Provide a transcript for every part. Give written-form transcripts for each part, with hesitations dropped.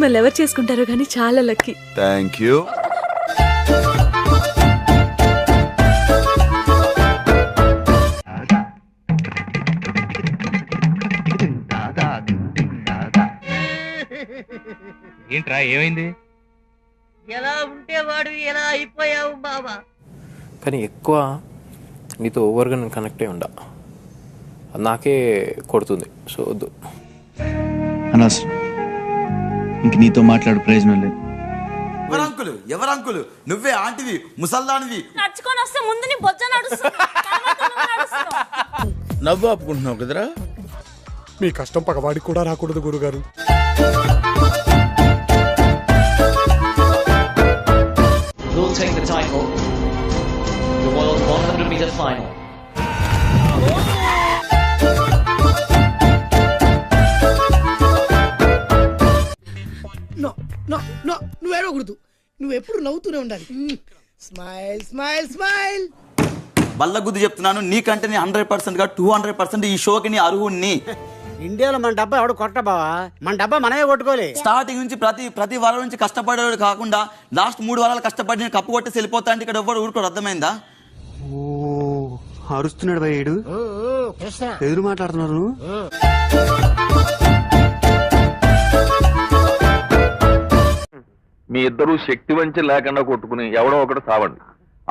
మిమ్మల్ని ఎవరు చేసుకుంటారో కానీ చాలా లక్కీ. Thank you. ఏంట్రా ఏమైంది? ఎలా ఉంటే వాడు ఎలా అయిపోయావు బాబా. కానీ ఎక్కువ నీతో ఓవర్గా నేను కనెక్ట్ అయి ఉండా, అది నాకే కొడుతుంది. సో వద్దు. అనవసరం, ఇంక నీతో మాట్లాడు ప్రయోజనం లేదు. ఎవరంకులు నువ్వే ఆంటీవి, ముసల్దానివి. నడుచుకొని వస్తే ముందు నీ బొజ్జ నడుస్తుంది. నవ్వు ఆపుకుంటున్నావు కదరా. మీ కష్టం పగవాడికి కూడా రాకూడదు గురుగారు. Will take the title, the World 100-meter final. నువ్వు ఏడవకూడదు, నువ్వు ఎప్పుడు నవ్వుతూనే ఉండాలి. Smile smile smile. బల్లగుద్ది చెప్తున్నాను, నీకంటే నీ 100% గా 200% ఈ షోకి నీ అర్హుణ్ణి. ఇండియాలో మన డబ్బా ఎవడు కొట్ట బావా, మన డబ్బా మనమే కొట్టుకోలే. స్టార్టింగ్ నుంచి ప్రతి వారం నుంచి కష్టపడేవాడు కాకుండా లాస్ట్ 3 వారాలు కష్టపడి నేను కప్పు కొట్టేసి వెళ్ళిపోతా అంటే ఇక్కడ ఎవ్వరు ఊరుకోడు. అర్థమైందా? ఓ అరుస్తున్నాడు భయ్యేడు, ఎదురు మాట్లాడుతున్నారు. మీ ఇద్దరు శక్తి వంచి లేకుండా కొట్టుకుని ఎవడో ఒకటి సావండి.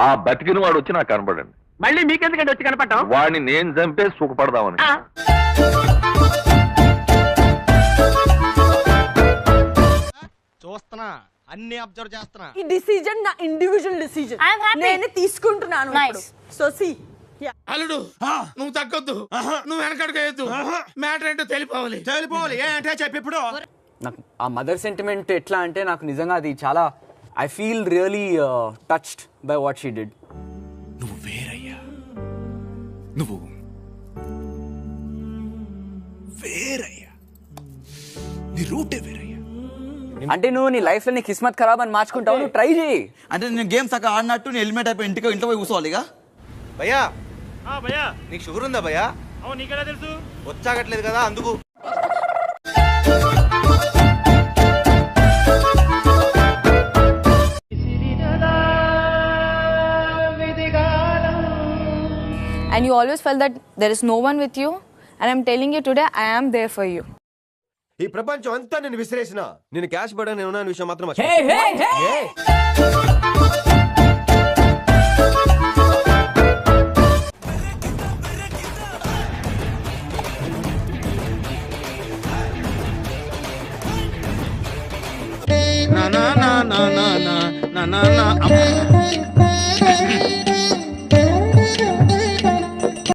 ఆ బతికిన వాడు వచ్చి నాకు కనపడండి. మళ్ళీ మీకెందుకంటే వచ్చి కనపడ్డాం? వాడిని నేను చంపేసి సుఖపడదామని. చూస్తున్నా, అన్ని అబ్జర్వ్ చేస్తున్నా. ఈ డిసిజన్ నా ఇండివిజువల్ డిసిజన్, నేను తీసుకుంటున్నాను. సో సి అల్లుడు, నువ్వు తగ్గొద్దు, నువ్వు వెనకడుగేయద్దు. మ్యాటర్ ఏంటో తెలిపోవాలి. ఏంటంటే చెప్పి ఇప్పుడు. నాకు ఆ మదర్ సెంటిమెంట్ ఎట్లా అంటే, నాకు నిజంగా అది చాలా, I feel really touched by what she did. నువ్వు వేరయ్యా, నువ్వు వేరయ్యా, నీ రూటే వేరయ్యా. అంటే నువ్వు నీ లైఫ్ లో నీ కిస్మత్ ఖరాబ్ అని మార్చుకుంటావు, నువ్వు ట్రై చేయి. అంటే నేను గేమ్స్ అక్కడ ఆడినట్టు నేను హెల్మెట్ అయిపోయి ఇంట్లో పోయి కూర్చోవాలిగా. భయ్యా నీకు షుగర్ ఉందా భయ్యా? నీకెలా తెలుసు? వచ్చాగట్లేదు కదా అందుకు. And you always felt that there is no one with you, and I'm telling you today, I am there for you. ఈ ప్రపంచం అంతా నేను విసిరేసిన, నేను క్యాష్ పడా నేను ఉన్న విషయం మాత్రం నా